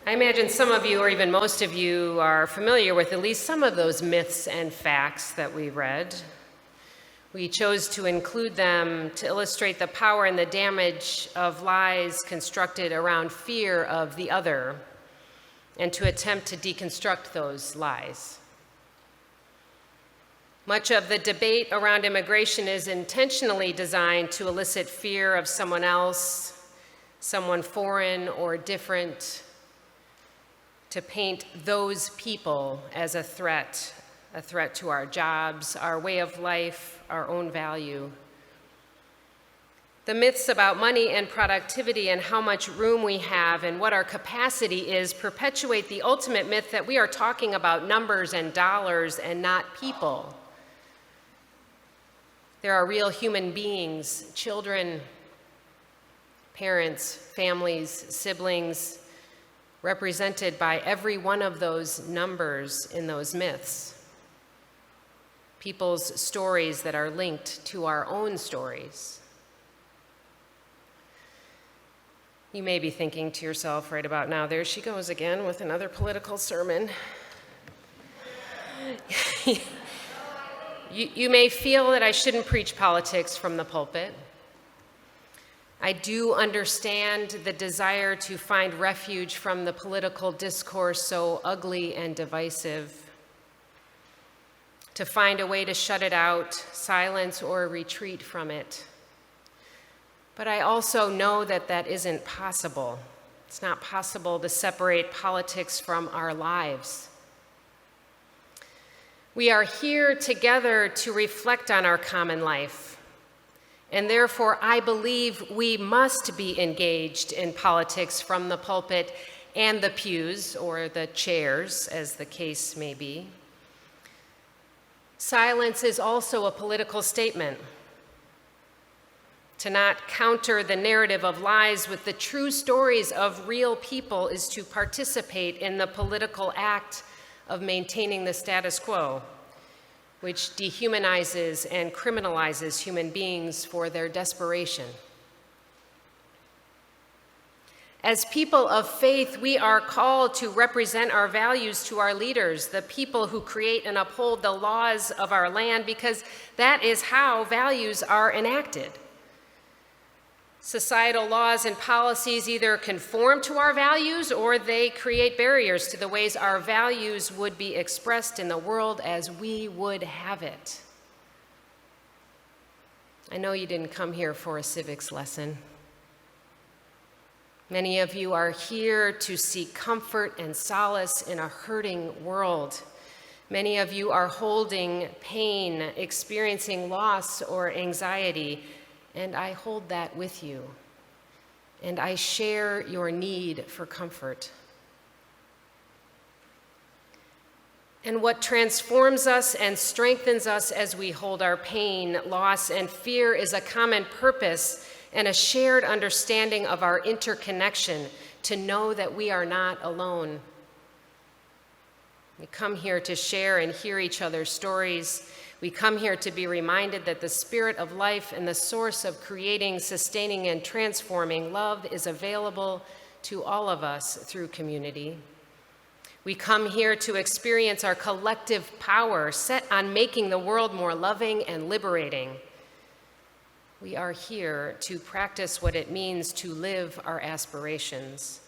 I imagine some of you, or even most of you, are familiar with at least some of those myths and facts that we read. We chose to include them to illustrate the power and the damage of lies constructed around fear of the other, and to attempt to deconstruct those lies. Much of the debate around immigration is intentionally designed to elicit fear of someone else, someone foreign or different, to paint those people as a threat to our jobs, our way of life, our own value. The myths about money and productivity and how much room we have and what our capacity is perpetuate the ultimate myth that we are talking about numbers and dollars and not people. There are real human beings, children, parents, families, siblings, represented by every one of those numbers in those myths. People's stories that are linked to our own stories. You may be thinking to yourself right about now, there she goes again with another political sermon. You may feel that I shouldn't preach politics from the pulpit. I do understand the desire to find refuge from the political discourse so ugly and divisive, to find a way to shut it out, silence, or retreat from it. But I also know that that isn't possible. It's not possible to separate politics from our lives. We are here together to reflect on our common life. And therefore, I believe we must be engaged in politics from the pulpit and the pews, or the chairs, as the case may be. Silence is also a political statement. To not counter the narrative of lies with the true stories of real people is to participate in the political act of maintaining the status quo, which dehumanizes and criminalizes human beings for their desperation. As people of faith, we are called to represent our values to our leaders, the people who create and uphold the laws of our land, because that is how values are enacted. Societal laws and policies either conform to our values or they create barriers to the ways our values would be expressed in the world as we would have it. I know you didn't come here for a civics lesson. Many of you are here to seek comfort and solace in a hurting world. Many of you are holding pain, experiencing loss or anxiety, and I hold that with you, and I share your need for comfort. And what transforms us and strengthens us as we hold our pain, loss, and fear is a common purpose and a shared understanding of our interconnection to know that we are not alone. We come here to share and hear each other's stories. We come here to be reminded that the spirit of life and the source of creating, sustaining, and transforming love is available to all of us through community. We come here to experience our collective power set on making the world more loving and liberating. We are here to practice what it means to live our aspirations,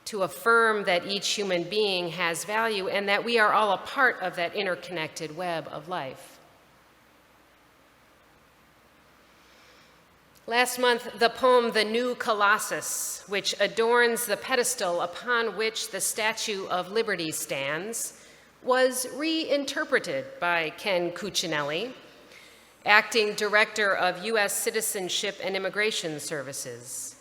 to affirm that each human being has value and that we are all a part of that interconnected web of life. Last month, the poem The New Colossus, which adorns the pedestal upon which the Statue of Liberty stands, was reinterpreted by Ken Cuccinelli, acting director of U.S. Citizenship and Immigration Services.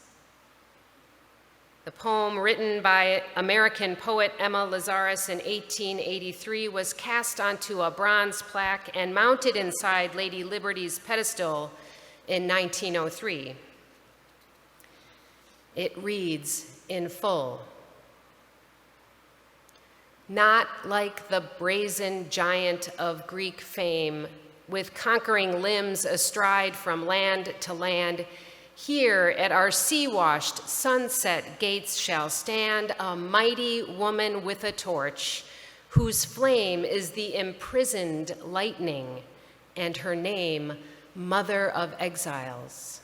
The poem, written by American poet Emma Lazarus in 1883, was cast onto a bronze plaque and mounted inside Lady Liberty's pedestal in 1903. It reads in full, "Not like the brazen giant of Greek fame, with conquering limbs astride from land to land, Here at our sea-washed sunset gates shall stand a mighty woman with a torch, whose flame is the imprisoned lightning, and her name, Mother of Exiles.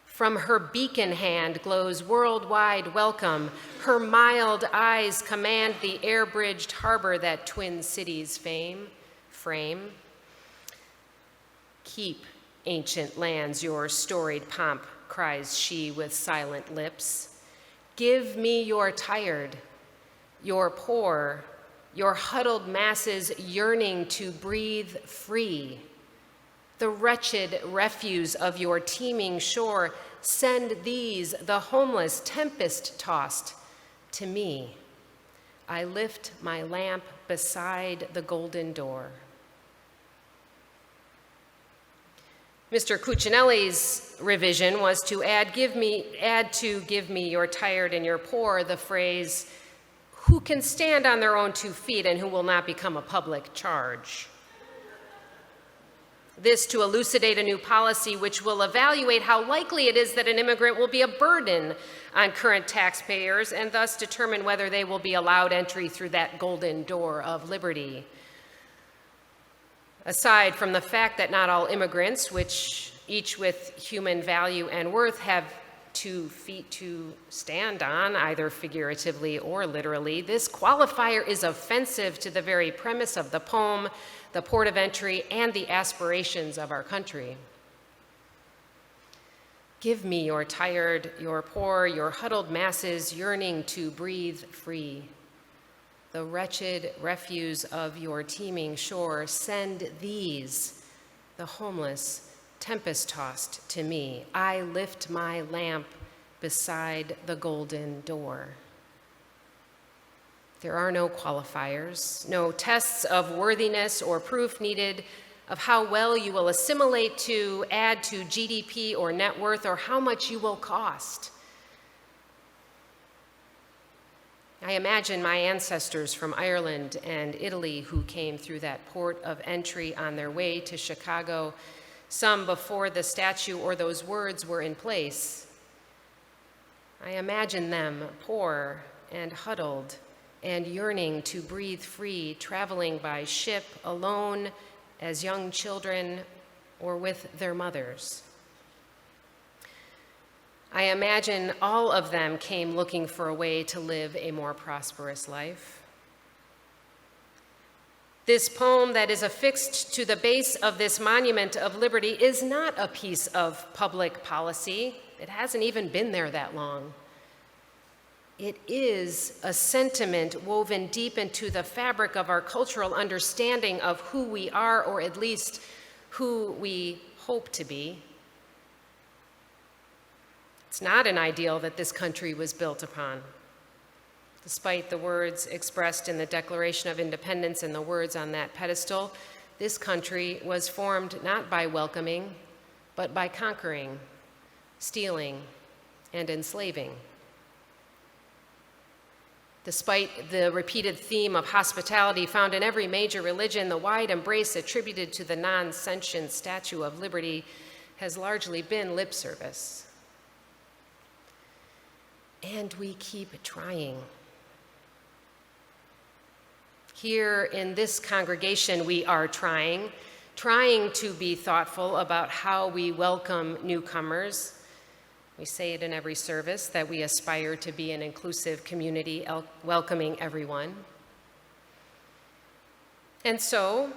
From her beacon hand glows worldwide welcome. Her mild eyes command the air-bridged harbor that twin cities frame. Keep, ancient lands, your storied pomp, cries she with silent lips. Give me your tired, your poor, your huddled masses yearning to breathe free. The wretched refuse of your teeming shore, send these, the homeless, tempest-tossed, to me. I lift my lamp beside the golden door. Mr. Cuccinelli's revision was to add give me your tired and your poor the phrase, who can stand on their own 2 feet and who will not become a public charge. This to elucidate a new policy which will evaluate how likely it is that an immigrant will be a burden on current taxpayers and thus determine whether they will be allowed entry through that golden door of liberty. Aside from the fact that not all immigrants, which each with human value and worth, have 2 feet to stand on, either figuratively or literally, this qualifier is offensive to the very premise of the poem, the port of entry, and the aspirations of our country. Give me your tired, your poor, your huddled masses yearning to breathe free. The wretched refuse of your teeming shore, send these, the homeless, tempest-tossed, to me. I lift my lamp beside the golden door. There are no qualifiers, no tests of worthiness or proof needed of how well you will assimilate to, add to GDP or net worth, or how much you will cost. I imagine my ancestors from Ireland and Italy who came through that port of entry on their way to Chicago, some before the statue or those words were in place. I imagine them poor and huddled and yearning to breathe free, traveling by ship, alone, as young children, or with their mothers. I imagine all of them came looking for a way to live a more prosperous life. This poem that is affixed to the base of this monument of liberty is not a piece of public policy. It hasn't even been there that long. It is a sentiment woven deep into the fabric of our cultural understanding of who we are, or at least who we hope to be. It's not an ideal that this country was built upon. Despite the words expressed in the Declaration of Independence and the words on that pedestal, this country was formed not by welcoming, but by conquering, stealing, and enslaving. Despite the repeated theme of hospitality found in every major religion, the wide embrace attributed to the non-sentient Statue of Liberty has largely been lip service. And we keep trying. Here in this congregation, we are trying to be thoughtful about how we welcome newcomers. We say it in every service that we aspire to be an inclusive community, welcoming everyone. And so,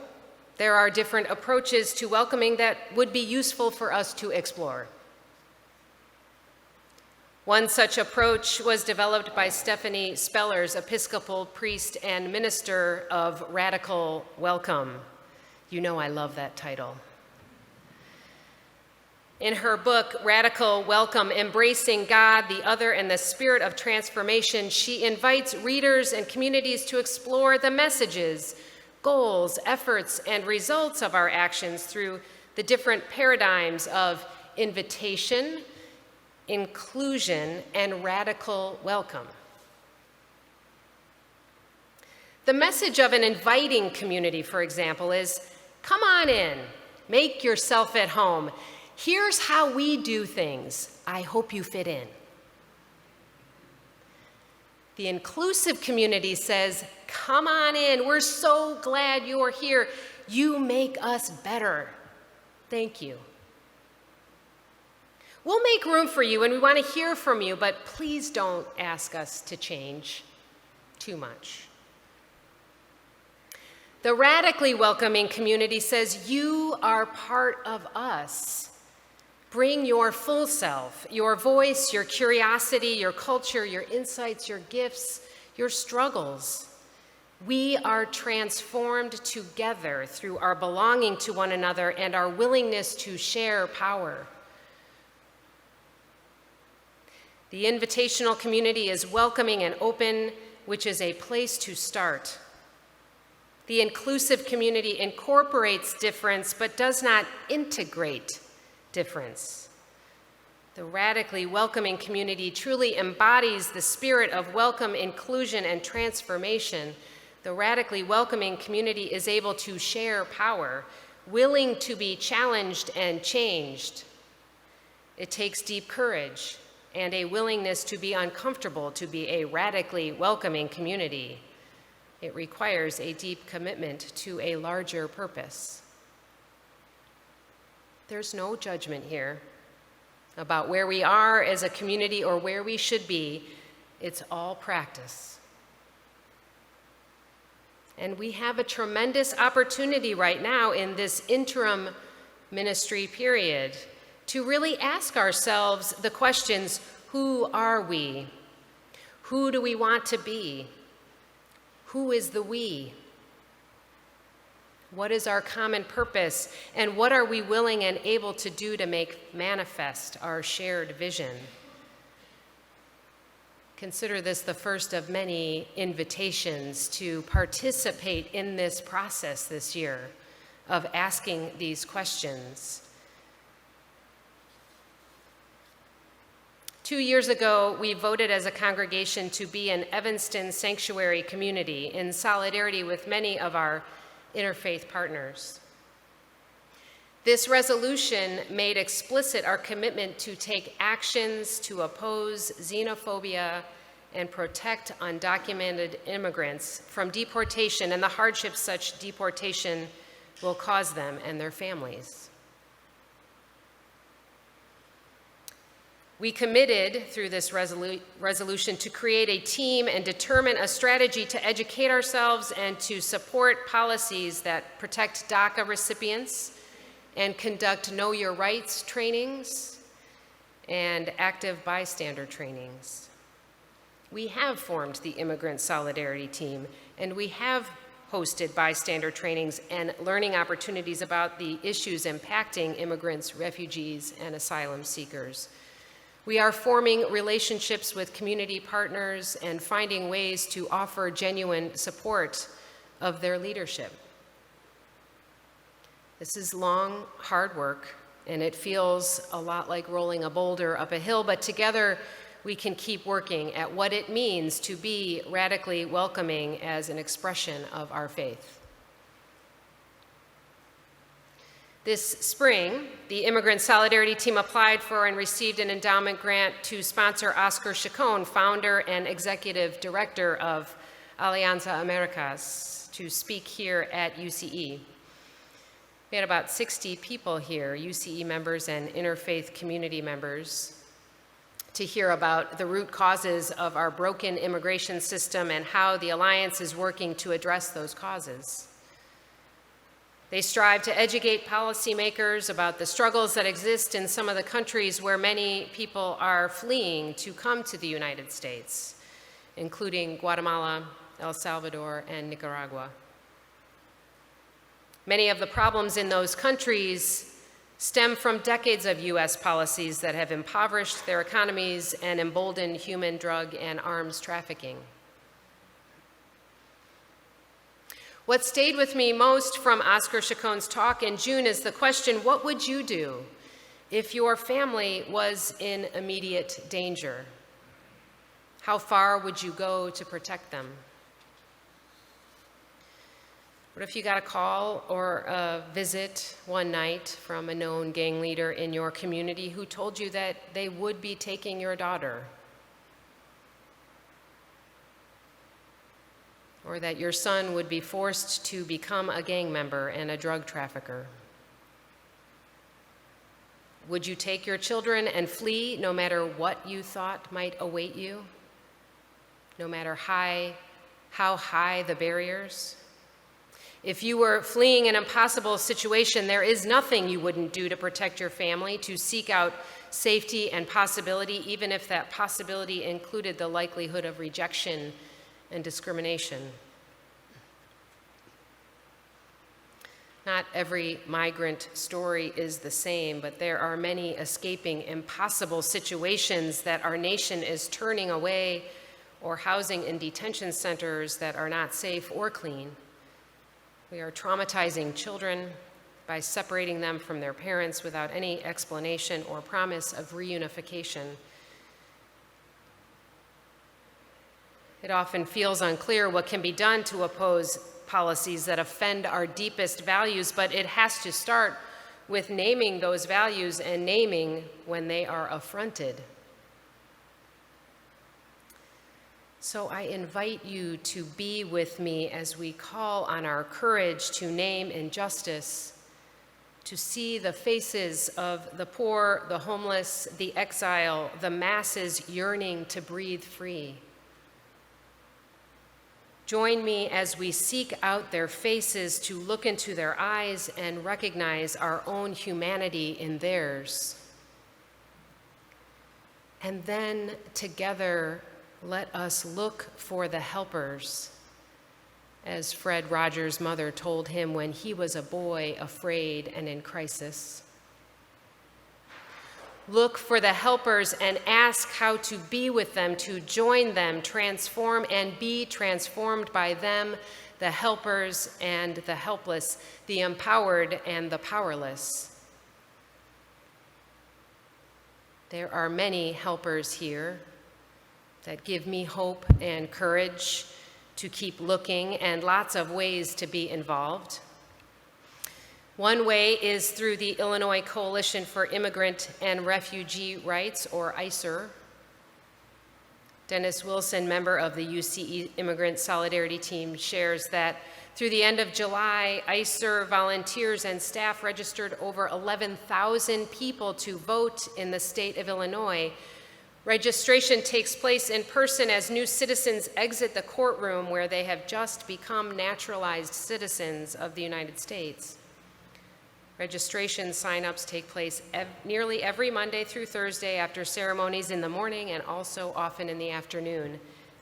there are different approaches to welcoming that would be useful for us to explore. One such approach was developed by Stephanie Spellers, Episcopal priest and minister of Radical Welcome. You know I love that title. In her book, Radical Welcome, Embracing God, the Other, and the Spirit of Transformation, she invites readers and communities to explore the messages, goals, efforts, and results of our actions through the different paradigms of invitation, inclusion, and radical welcome. The message of an inviting community, for example, is, come on in, make yourself at home. Here's how we do things. I hope you fit in. The inclusive community says, come on in. We're so glad you're here. You make us better. Thank you. We'll make room for you and we want to hear from you, but please don't ask us to change too much. The radically welcoming community says, you are part of us. Bring your full self, your voice, your curiosity, your culture, your insights, your gifts, your struggles. We are transformed together through our belonging to one another and our willingness to share power. The invitational community is welcoming and open, which is a place to start. The inclusive community incorporates difference but does not integrate difference. The radically welcoming community truly embodies the spirit of welcome, inclusion, and transformation. The radically welcoming community is able to share power, willing to be challenged and changed. It takes deep courage and a willingness to be uncomfortable to be a radically welcoming community. It requires a deep commitment to a larger purpose. There's no judgment here about where we are as a community or where we should be. It's all practice. And we have a tremendous opportunity right now in this interim ministry period to really ask ourselves the questions, who are we? Who do we want to be? Who is the we? What is our common purpose? And what are we willing and able to do to make manifest our shared vision? Consider this the first of many invitations to participate in this process this year of asking these questions. 2 years ago, we voted as a congregation to be an Evanston sanctuary community in solidarity with many of our interfaith partners. This resolution made explicit our commitment to take actions to oppose xenophobia and protect undocumented immigrants from deportation and the hardships such deportation will cause them and their families. We committed through this resolution to create a team and determine a strategy to educate ourselves and to support policies that protect DACA recipients and conduct Know Your Rights trainings and active bystander trainings. We have formed the Immigrant Solidarity Team, and we have hosted bystander trainings and learning opportunities about the issues impacting immigrants, refugees, and asylum seekers. We are forming relationships with community partners and finding ways to offer genuine support of their leadership. This is long, hard work, and it feels a lot like rolling a boulder up a hill, but together we can keep working at what it means to be radically welcoming as an expression of our faith. This spring, the Immigrant Solidarity Team applied for and received an endowment grant to sponsor Oscar Chacon, founder and executive director of Alianza Americas, to speak here at UCE. We had about 60 people here, UCE members and interfaith community members, to hear about the root causes of our broken immigration system and how the Alliance is working to address those causes. They strive to educate policymakers about the struggles that exist in some of the countries where many people are fleeing to come to the United States, including Guatemala, El Salvador, and Nicaragua. Many of the problems in those countries stem from decades of U.S. policies that have impoverished their economies and emboldened human drug and arms trafficking. What stayed with me most from Oscar Chacon's talk in June is the question, what would you do if your family was in immediate danger? How far would you go to protect them? What if you got a call or a visit one night from a known gang leader in your community who told you that they would be taking your daughter? Or that your son would be forced to become a gang member and a drug trafficker? Would you take your children and flee no matter what you thought might await you? No matter how high the barriers? If you were fleeing an impossible situation, there is nothing you wouldn't do to protect your family, to seek out safety and possibility, even if that possibility included the likelihood of rejection and discrimination. Not every migrant story is the same, but there are many escaping impossible situations that our nation is turning away, or housing in detention centers that are not safe or clean. We are traumatizing children by separating them from their parents without any explanation or promise of reunification. It often feels unclear what can be done to oppose policies that offend our deepest values, but it has to start with naming those values and naming when they are affronted. So I invite you to be with me as we call on our courage to name injustice, to see the faces of the poor, the homeless, the exile, the masses yearning to breathe free. Join me as we seek out their faces, to look into their eyes and recognize our own humanity in theirs. And then together, let us look for the helpers, as Fred Rogers' mother told him when he was a boy, afraid and in crisis. Look for the helpers and ask how to be with them, to join them, transform and be transformed by them, the helpers and the helpless, the empowered and the powerless. There are many helpers here that give me hope and courage to keep looking, and lots of ways to be involved. One way is through the Illinois Coalition for Immigrant and Refugee Rights, or ICER. Dennis Wilson, member of the UCE Immigrant Solidarity Team, shares that through the end of July, ICER volunteers and staff registered over 11,000 people to vote in the state of Illinois. Registration takes place in person as new citizens exit the courtroom where they have just become naturalized citizens of the United States. Registration sign-ups take place nearly every Monday through Thursday after ceremonies in the morning and also often in the afternoon.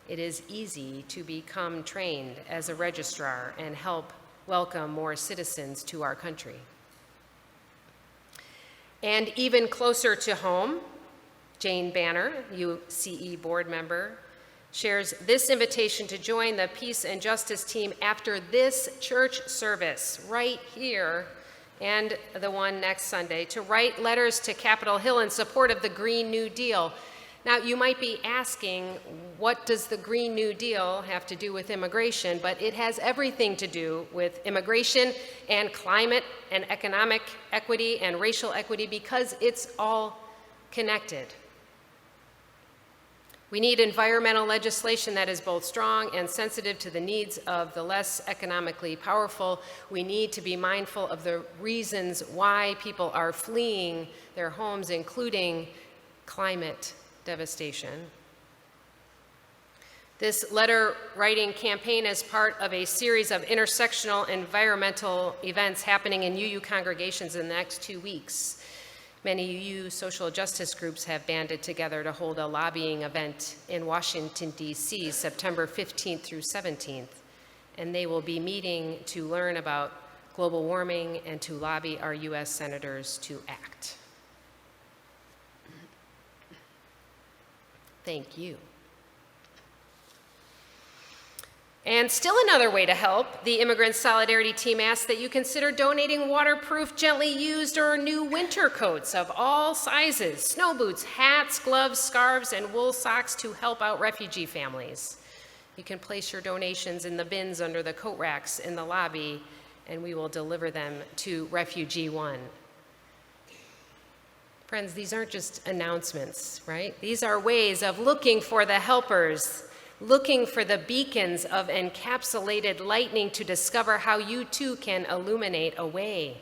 It is easy to become trained as a registrar and help welcome more citizens to our country. And even closer to home, Jane Banner, UCE board member, shares this invitation to join the Peace and Justice team after this church service right here and the one next Sunday, to write letters to Capitol Hill in support of the Green New Deal. Now, you might be asking, what does the Green New Deal have to do with immigration? But it has everything to do with immigration and climate and economic equity and racial equity, because it's all connected. We need environmental legislation that is both strong and sensitive to the needs of the less economically powerful. We need to be mindful of the reasons why people are fleeing their homes, including climate devastation. This letter-writing campaign is part of a series of intersectional environmental events happening in UU congregations in the next 2 weeks. Many UU social justice groups have banded together to hold a lobbying event in Washington, D.C., September 15th through 17th, and they will be meeting to learn about global warming and to lobby our U.S. senators to act. Thank you. And still another way to help, the Immigrant Solidarity Team asks that you consider donating waterproof, gently used, or new winter coats of all sizes, snow boots, hats, gloves, scarves, and wool socks to help out refugee families. You can place your donations in the bins under the coat racks in the lobby, and we will deliver them to Refugee One. Friends, these aren't just announcements, right? These are ways of looking for the helpers, looking for the beacons of encapsulated lightning to discover how you too can illuminate a way.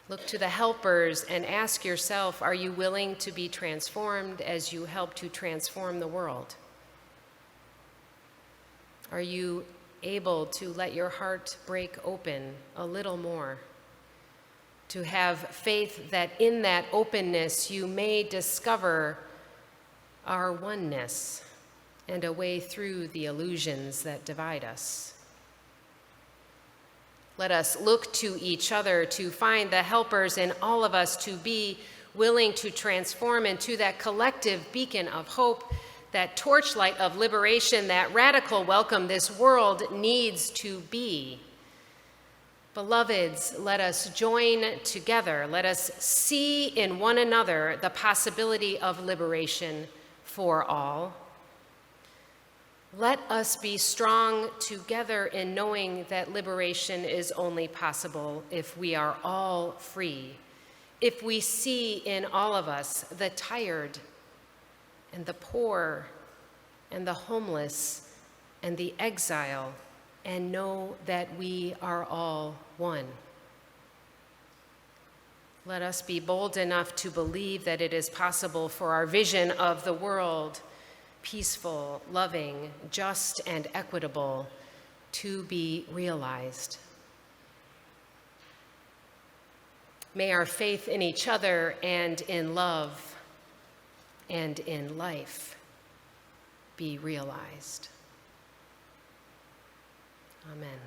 Look to the helpers and ask yourself, are you willing to be transformed as you help to transform the world? Are you able to let your heart break open a little more? To have faith that in that openness you may discover our oneness and a way through the illusions that divide us. Let us look to each other to find the helpers in all of us to be willing to transform into that collective beacon of hope, that torchlight of liberation, that radical welcome this world needs to be. Beloveds, let us join together. Let us see in one another the possibility of liberation for all. Let us be strong together in knowing that liberation is only possible if we are all free, if we see in all of us the tired and the poor and the homeless and the exile, and know that we are all one. Let us be bold enough to believe that it is possible for our vision of the world, peaceful, loving, just, and equitable, to be realized. May our faith in each other and in love and in life be realized. Amen.